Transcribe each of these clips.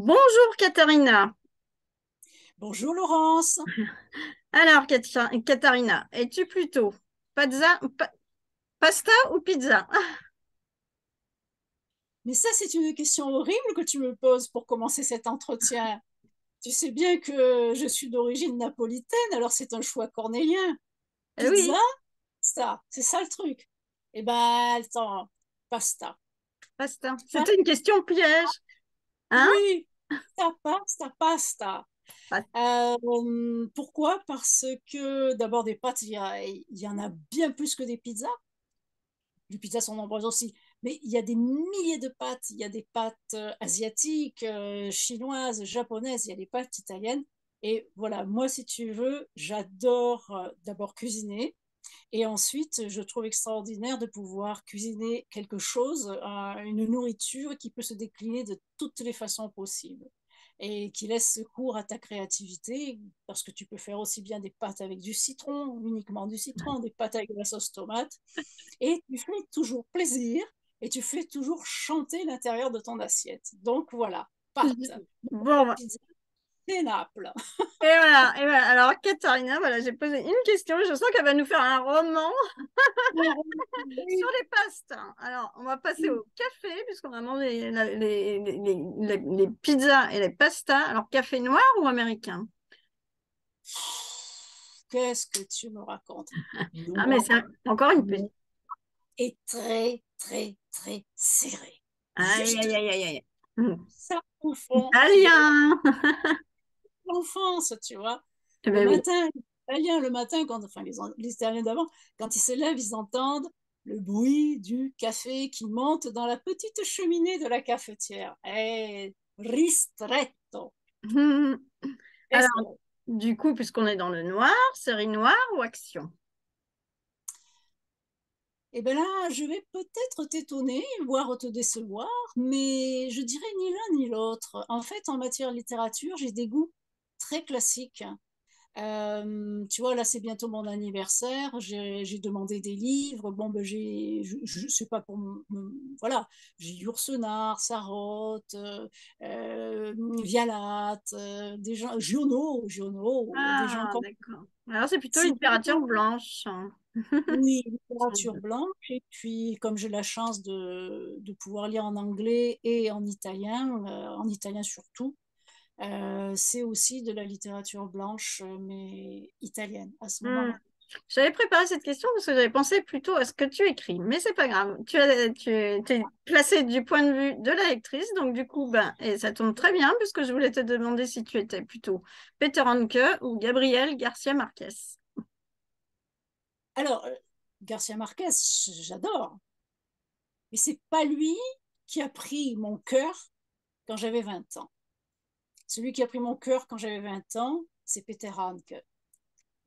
Bonjour Katharina. Bonjour Laurence. Alors Katharina, es-tu plutôt pasta ou pizza? Mais ça, c'est une question horrible que tu me poses pour commencer cet entretien. Tu sais bien que je suis d'origine napolitaine, alors c'est un choix cornélien. Eh Pizza, oui, ça, c'est ça le truc. Eh ben, attends, pasta. pasta. Pa- C'était une question piège, hein? oui, pasta. Pas- Pourquoi? Parce que d'abord des pâtes, il y en a bien plus que des pizzas. Les pizzas sont nombreuses aussi, mais il y a des milliers de pâtes. Il y a des pâtes asiatiques, chinoises, japonaises, il y a des pâtes italiennes. Et voilà, moi, si tu veux, j'adore d'abord cuisiner. Et ensuite, je trouve extraordinaire de pouvoir cuisiner quelque chose, une nourriture qui peut se décliner de toutes les façons possibles et qui laisse cours à ta créativité, parce que tu peux faire aussi bien des pâtes avec du citron, uniquement du citron, des pâtes avec de la sauce tomate, et tu fais toujours plaisir et tu fais toujours chanter l'intérieur de ton assiette. Donc voilà, pâtes. Bon, bah, Pizza, c'est Naples. et voilà. Alors Katharina, voilà, j'ai posé une question. Je sens qu'elle va nous faire un roman sur les pastes. Alors, on va passer au café puisqu'on va manger les pizzas et les pastas. Alors, café noir ou américain? Qu'est-ce que tu me racontes? Ah, mais Noir, c'est encore une petite. noir et très serré. Aïe, Juste aïe, aïe, aïe, aïe. Hum. ça au fond de Italien. l'enfance, tu vois. Eh Le ben oui. matin, les Italiens, le matin, quand, enfin les Italiens d'avant, quand ils se lèvent, ils entendent le bruit du café qui monte dans la petite cheminée de la cafetière. Et ristretto. Hum. Et Alors, ça. du coup, puisqu'on est dans le noir, série noire ou action? Et bien là, je vais peut-être t'étonner, voire te décevoir, mais je dirais ni l'un ni l'autre. En fait, en matière de littérature, j'ai des goûts très classiques. Tu vois, là, c'est bientôt mon anniversaire. J'ai demandé des livres. Bon, ben, je sais pas voilà, j'ai Yourcenar, Sarraute, Vialat, des gens, Giono, des gens Ah, comme d'accord. Alors, c'est plutôt si littérature blanche. oui, littérature blanche. Et puis, comme j'ai la chance de pouvoir lire en anglais et en italien surtout, c'est aussi de la littérature blanche, mais italienne à ce Hmm. moment-là. J'avais préparé cette question parce que j'avais pensé plutôt à ce que tu écris, mais c'est pas grave. Tu es placée du point de vue de la lectrice, donc du coup, ben, et ça tombe très bien puisque je voulais te demander si tu étais plutôt Peter Handke ou Gabriel Garcia Marquez. Alors, Garcia Marquez, j'adore, mais c'est pas lui qui a pris mon cœur quand j'avais 20 ans. Celui qui a pris mon cœur quand j'avais 20 ans, c'est Peter Handke.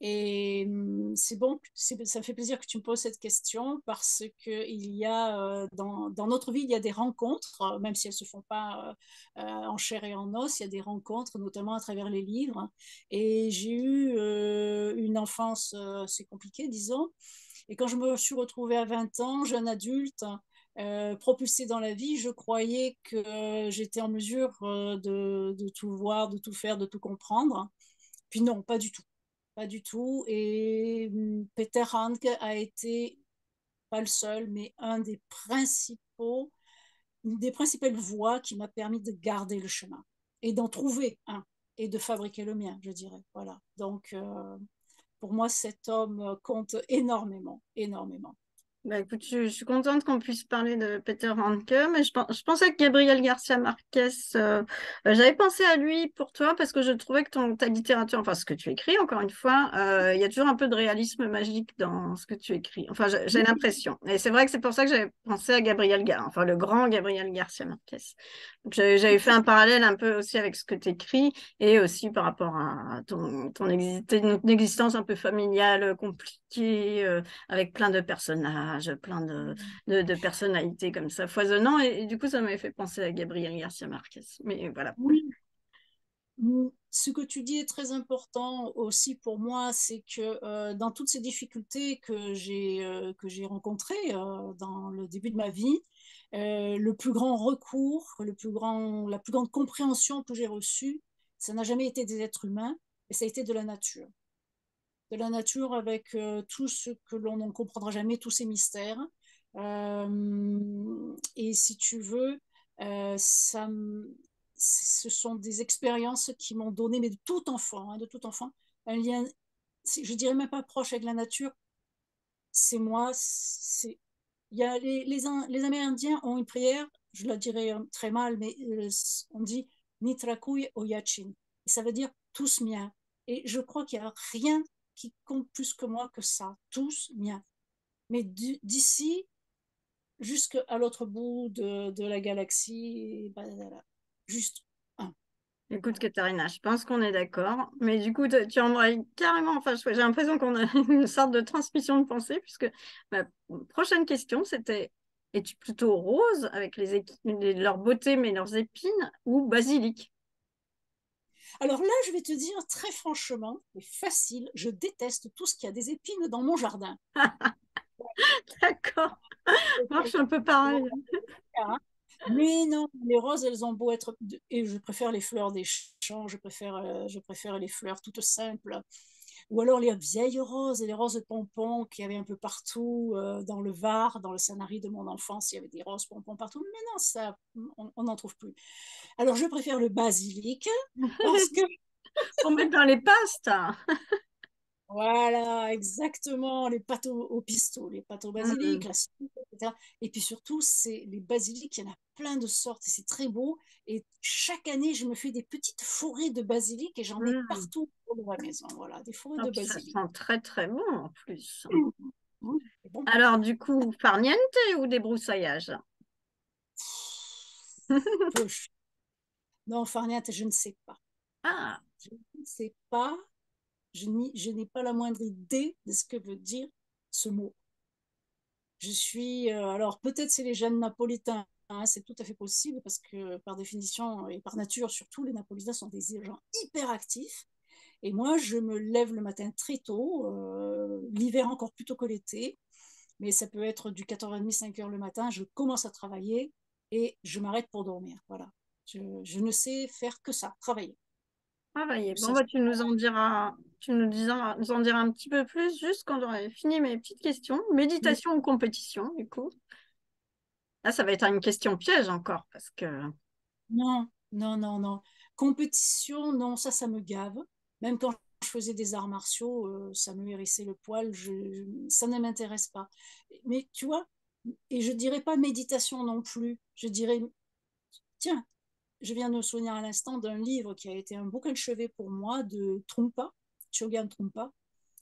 Et c'est bon, ça me fait plaisir que tu me poses cette question parce que il y a dans notre vie, il y a des rencontres, même si elles se font pas en chair et en os, il y a des rencontres, notamment à travers les livres. Et j'ai eu une enfance, c'est compliqué, disons. Et quand je me suis retrouvée à 20 ans, jeune adulte, propulsée dans la vie, je croyais que j'étais en mesure de tout voir, de tout faire, de tout comprendre. Puis non, pas du tout. Pas du tout. Et Peter Handke a été, pas le seul, mais une des principales voies qui m'a permis de garder le chemin et d'en trouver un et de fabriquer le mien, je dirais. Voilà. Donc, pour moi, cet homme compte énormément, énormément. Bah, écoute, je suis contente qu'on puisse parler de Peter Handke, mais je pensais que Gabriel Garcia Marquez, j'avais pensé à lui pour toi parce que je trouvais que ta littérature, enfin ce que tu écris, encore une fois, il y a toujours un peu de réalisme magique dans ce que tu écris. Enfin, j'ai l'impression. Et c'est vrai que c'est pour ça que j'avais pensé à enfin le grand Gabriel Garcia Marquez. Donc, j'avais fait un parallèle un peu aussi avec ce que tu écris et aussi par rapport à ton existence un peu familiale, compliquée. Avec plein de personnages, plein de personnalités comme ça, foisonnant. Et du coup, ça m'avait fait penser à Gabriel Garcia Marquez. Mais voilà. Oui, ce que tu dis est très important aussi pour moi, c'est que dans toutes ces difficultés que j'ai rencontrées dans le début de ma vie, Le plus grand recours, la plus grande compréhension que j'ai reçue, ça n'a jamais été des êtres humains, mais ça a été de la nature. De la nature avec tout ce que l'on ne comprendra jamais, tous ces mystères. Et si tu veux, ça, ce sont des expériences qui m'ont donné, mais de tout enfant, un lien, je dirais même pas proche avec la nature. C'est moi, c'est il y a les Amérindiens ont une prière, je la dirais très mal, mais on dit Nitrakui Oyachin. Et ça veut dire tous miens. Et je crois qu'il n'y a rien qui compte plus que moi que ça, tous miens. Mais d'ici jusqu'à l'autre bout de la galaxie, juste un. Écoute, Voilà. Katharina, je pense qu'on est d'accord. Mais du coup, tu embrayes carrément. Enfin, j'ai l'impression qu'on a une sorte de transmission de pensée, puisque ma prochaine question, c'était, es-tu plutôt rose avec leur beauté, mais leurs épines, ou basilic? Alors là, je vais te dire très franchement, et facile, je déteste tout ce qui a des épines dans mon jardin. D'accord. Moi, je suis un peu pareil. Mais non, les roses, elles ont beau être... Et je préfère les fleurs des champs, je préfère les fleurs toutes simples. Ou alors les vieilles roses et les roses pompons qu'il y avait un peu partout dans le Var, dans le Sanary de mon enfance, il y avait des roses pompons partout. Mais non, ça, on n'en trouve plus. Alors je préfère le basilic parce que Pour mettre dans les pastes. voilà, exactement, les pâtes au pesto, les pâtes au basilic, Mm. la soupe, etc. Et puis surtout, c'est les basiliques, il y en a plein de sortes et c'est très beau. Et chaque année, je me fais des petites forêts de basilic et j'en ai Mm. partout autour de la maison. Voilà, des forêts Ah, de puis ça basilic. sent très très bon en plus. C'est bon. Alors, du coup, farniente ou débroussaillage? Peu. Non, farniente, je ne sais pas. Ah, Je ne sais pas. Je n'ai pas la moindre idée de ce que veut dire ce mot. Je suis, alors peut-être c'est les gènes napolitains, hein, c'est tout à fait possible parce que par définition et par nature surtout, les napolitains sont des gens hyper actifs. Et moi, je me lève le matin très tôt, l'hiver encore plus tôt que l'été, mais ça peut être du 4h30, 5h le matin, je commence à travailler et je m'arrête pour dormir. Voilà. Je ne sais faire que ça, travailler. travailler. Que Bon, ça bah, nous en diras un petit peu plus juste quand j'aurai fini mes petites questions. Méditation ou compétition, du coup. Là, ça va être une question piège encore, parce que... Non, non, non, non. Compétition, non, ça me gave. Même quand je faisais des arts martiaux, ça me hérissait le poil, ça ne m'intéresse pas. Mais tu vois, et je dirais pas méditation non plus. Je dirais, tiens, je viens de me souvenir à l'instant d'un livre qui a été un bouquin de chevet pour moi de Trungpa, Chogyam Trungpa,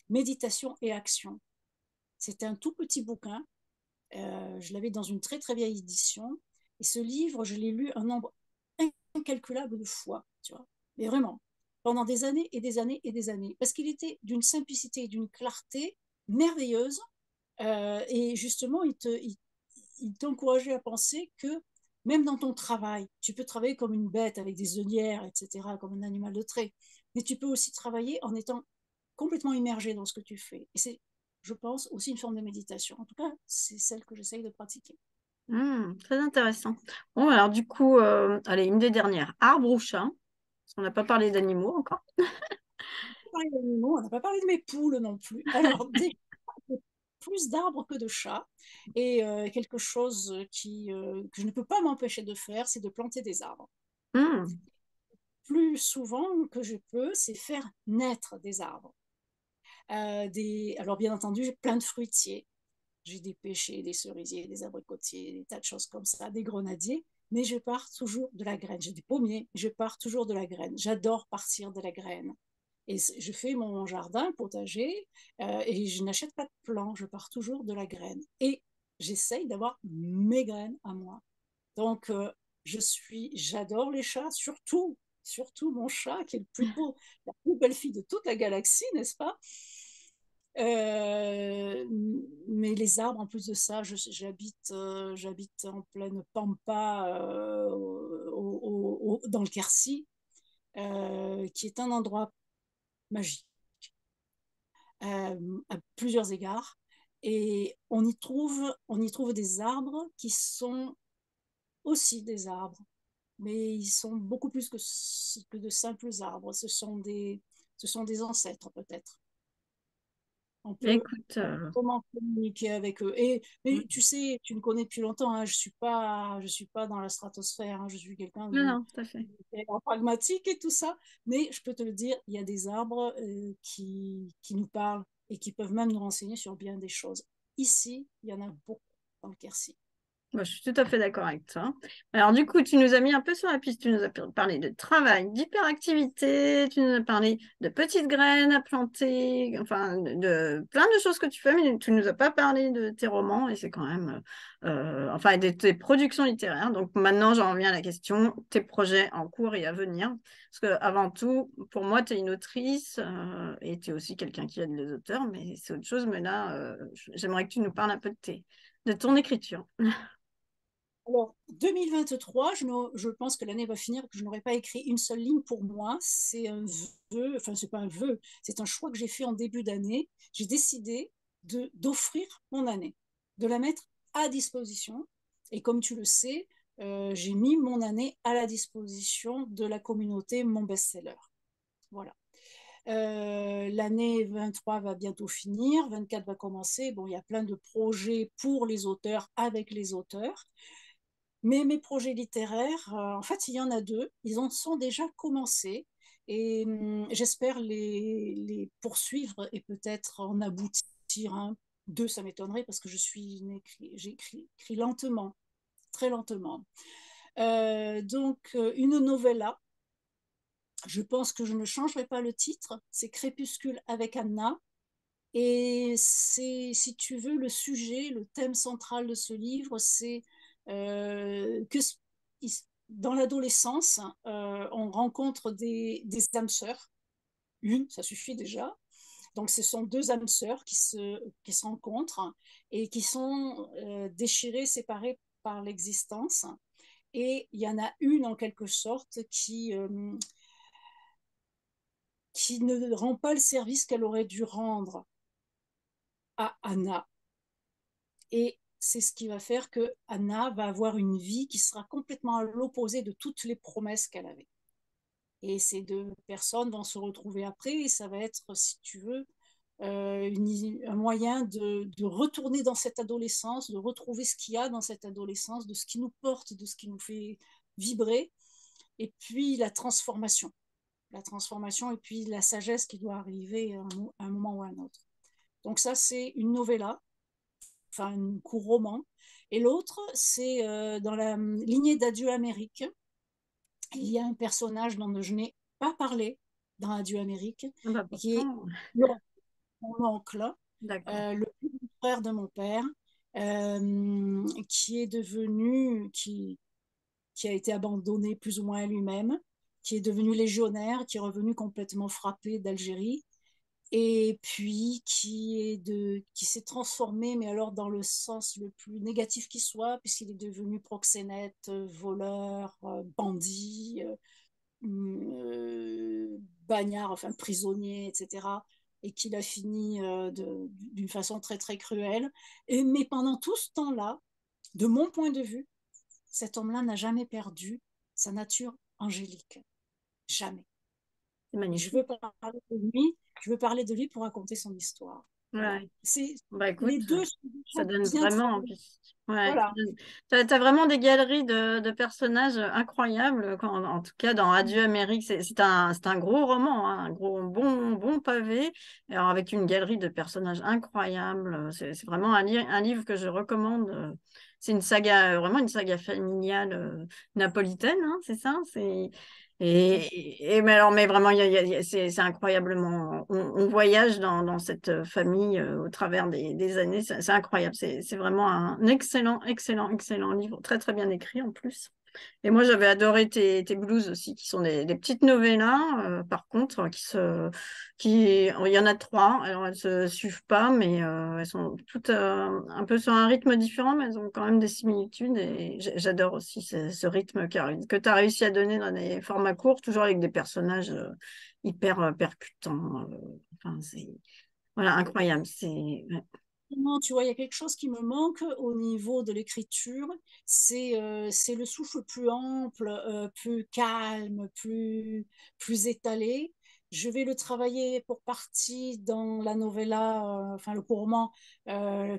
Méditation et action. C'était un tout petit bouquin. Je l'avais dans une très très vieille édition. Et ce livre, je l'ai lu un nombre incalculable de fois, tu vois. Mais vraiment, pendant des années et des années et des années. Parce qu'il était d'une simplicité et d'une clarté merveilleuse. Et justement, il t'encourageait à penser que même dans ton travail, tu peux travailler comme une bête avec des œillères, etc., comme un animal de trait. Mais tu peux aussi travailler en étant complètement immergé dans ce que tu fais. Et c'est, je pense, aussi une forme de méditation. En tout cas, c'est celle que j'essaye de pratiquer. Très intéressant. Bon, alors du coup, allez, une des dernières. Arbre ou chat? Parce qu'on n'a pas parlé d'animaux encore. On n'a pas parlé de mes poules non plus. Alors, plus d'arbres que de chats. Et quelque chose que je ne peux pas m'empêcher de faire, c'est de planter des arbres. Hum, Plus souvent que je peux, c'est faire naître des arbres. Alors, bien entendu, j'ai plein de fruitiers. J'ai des pêchers, des cerisiers, des abricotiers, des tas de choses comme ça, des grenadiers. Mais je pars toujours de la graine. J'ai des pommiers, je pars toujours de la graine. J'adore partir de la graine. Et je fais mon jardin potager et je n'achète pas de plants, je pars toujours de la graine. Et j'essaye d'avoir mes graines à moi. Donc, j'adore les chats, surtout mon chat qui est le plus beau, la plus belle fille de toute la galaxie, n'est-ce pas? Euh, mais les arbres, en plus de ça, j'habite en pleine pampa dans le Quercy, qui est un endroit magique à plusieurs égards. Et on y trouve des arbres qui sont aussi des arbres, mais ils sont beaucoup plus que de simples arbres. Ce sont des ancêtres peut-être. On peut, Écoute, on peut vraiment communiquer avec eux. Mais tu sais, tu me connais depuis longtemps, hein, je suis pas dans la stratosphère, hein, je suis quelqu'un non, de non, tout à fait. pragmatique et tout ça. Mais je peux te le dire, il y a des arbres qui nous parlent et qui peuvent même nous renseigner sur bien des choses. Ici, il y en a beaucoup dans le Quercy. Moi, je suis tout à fait d'accord avec toi. Alors, du coup, tu nous as mis un peu sur la piste. Tu nous as parlé de travail, d'hyperactivité, tu nous as parlé de petites graines à planter, enfin, de plein de choses que tu fais, mais tu nous as pas parlé de tes romans et c'est quand même, enfin, de tes productions littéraires. Donc, maintenant, j'en reviens à la question, tes projets en cours et à venir. Parce que, avant tout, pour moi, tu es une autrice et tu es aussi quelqu'un qui aide les auteurs, mais c'est autre chose. Mais là, j'aimerais que tu nous parles un peu de ton écriture. Alors, 2023, je pense que l'année va finir, que je n'aurai pas écrit une seule ligne pour moi. C'est un vœu, enfin, c'est pas un vœu, c'est un choix que j'ai fait en début d'année. J'ai décidé d'offrir mon année, de la mettre à disposition. Et comme tu le sais, j'ai mis mon année à la disposition de la communauté Mon Best-Seller. Voilà. L'année 23 va bientôt finir, 24 va commencer. Bon, il y a plein de projets pour les auteurs, avec les auteurs. Mais mes projets littéraires, en fait, il y en a deux. Ils en sont déjà commencés et j'espère les poursuivre et peut-être en aboutir un. Deux, ça m'étonnerait parce que j'écris lentement, très lentement. Une novella. Je pense que je ne changerai pas le titre. C'est Crépuscule avec Anna. Et c'est, si tu veux, le sujet, le thème central de ce livre, c'est que dans l'adolescence, on rencontre des âmes sœurs. Une, ça suffit déjà. Donc, ce sont deux âmes sœurs qui se rencontrent et qui sont déchirées, séparées par l'existence. Et il y en a une, en quelque sorte, qui ne rend pas le service qu'elle aurait dû rendre à Anna. Et c'est ce qui va faire que Anna va avoir une vie qui sera complètement à l'opposé de toutes les promesses qu'elle avait. Et ces deux personnes vont se retrouver après, et ça va être, si tu veux, un moyen de retourner dans cette adolescence, de retrouver ce qu'il y a dans cette adolescence, de ce qui nous porte, de ce qui nous fait vibrer, et puis la transformation et puis la sagesse qui doit arriver à un moment ou à un autre. Donc ça, c'est une novella, enfin un court roman. Et l'autre, c'est dans la lignée d'Adieu Amérique. Il y a un personnage dont je n'ai pas parlé dans Adieu Amérique, Ah bah qui est pourtant, mon oncle, d'accord. le plus grand frère de mon père, qui est devenu, qui a été abandonné plus ou moins à lui-même, qui est devenu légionnaire, qui est revenu complètement frappé d'Algérie et puis qui s'est transformé, mais alors dans le sens le plus négatif qui soit, puisqu'il est devenu proxénète, voleur, bandit, bagnard, enfin prisonnier, etc. Et qu'il a fini d'une façon très très cruelle. Mais pendant tout ce temps-là, de mon point de vue, cet homme-là n'a jamais perdu sa nature angélique. Jamais. C'est Et je magnifique. veux parler de lui, je veux parler de lui pour raconter son histoire. Voilà. Ouais. Bah Les écoute, deux sont ça déjà donne bien vraiment travaillés. envie. Ouais. Voilà. T'as vraiment des galeries de personnages incroyables. En tout cas, dans Adieu Amérique, c'est un gros roman, hein, un gros bon pavé. Alors avec une galerie de personnages incroyables. C'est vraiment un livre que je recommande. C'est une saga, vraiment une saga familiale napolitaine, hein, c'est ça? Mais alors, mais vraiment, c'est incroyablement. On voyage dans cette famille au travers des années. C'est incroyable. C'est vraiment un excellent livre. Très, très bien écrit en plus. Et moi, j'avais adoré tes blues aussi, qui sont des petites novellas, par contre, il y en a trois. Alors, elles se suivent pas, mais elles sont toutes un peu sur un rythme différent, mais elles ont quand même des similitudes. Et j'adore aussi ce rythme que tu as réussi à donner dans des formats courts, toujours avec des personnages hyper percutants. Enfin, c'est voilà, incroyable. Ouais. vraiment, tu vois, il y a quelque chose qui me manque au niveau de l'écriture, c'est le souffle plus ample, plus calme, plus étalé. Je vais le travailler pour partie dans la novella, enfin le roman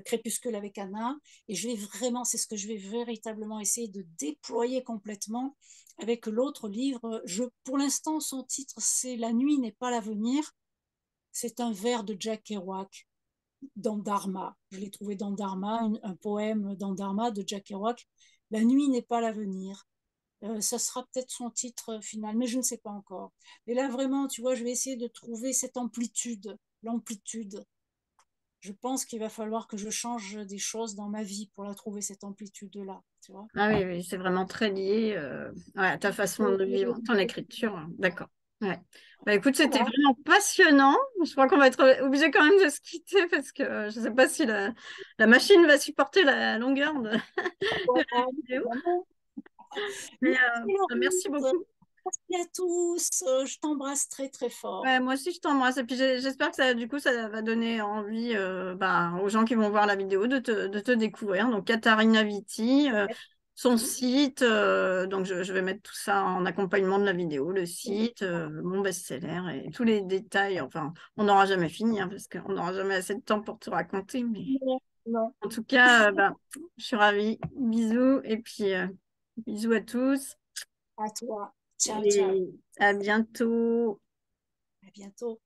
Crépuscule avec Anna, et je vais vraiment, c'est ce que je vais véritablement essayer de déployer complètement avec l'autre livre. Pour l'instant, son titre, c'est La nuit n'est pas l'avenir. C'est un vers de Jack Kerouac dans Dharma. Je l'ai trouvé dans Dharma, un poème dans Dharma de Jack Kerouac. La nuit n'est pas l'avenir. Ça sera peut-être son titre final, mais je ne sais pas encore. Et là, vraiment, tu vois, je vais essayer de trouver cette amplitude, l'amplitude. Je pense qu'il va falloir que je change des choses dans ma vie pour la trouver, cette amplitude-là, tu vois. Ah oui, oui, c'est vraiment très lié ouais, à ta façon de vivre ton écriture. D'accord. Ouais. Bah, écoute, c'était Voilà. vraiment passionnant. Je crois qu'on va être obligé quand même de se quitter parce que je ne sais pas si la machine va supporter la longueur de la Voilà. vidéo. Mais, Merci merci Laurence. beaucoup. Merci à tous. Je t'embrasse très très Ouais, fort. moi aussi, je t'embrasse. Et puis, j'espère que ça, du coup, ça va donner envie bah, aux gens qui vont voir la vidéo de te découvrir. Donc, Katharina Vitti, son site. Donc, je vais mettre tout ça en accompagnement de la vidéo, le site, mon best-seller et tous les détails. Enfin, on n'aura jamais fini hein, parce qu'on n'aura jamais assez de temps pour te raconter. Mais Non, non, en tout cas, bah, je suis ravie. Bisous. Et puis, bisous à tous. à toi. Ciao, ciao. Et à bientôt. À bientôt.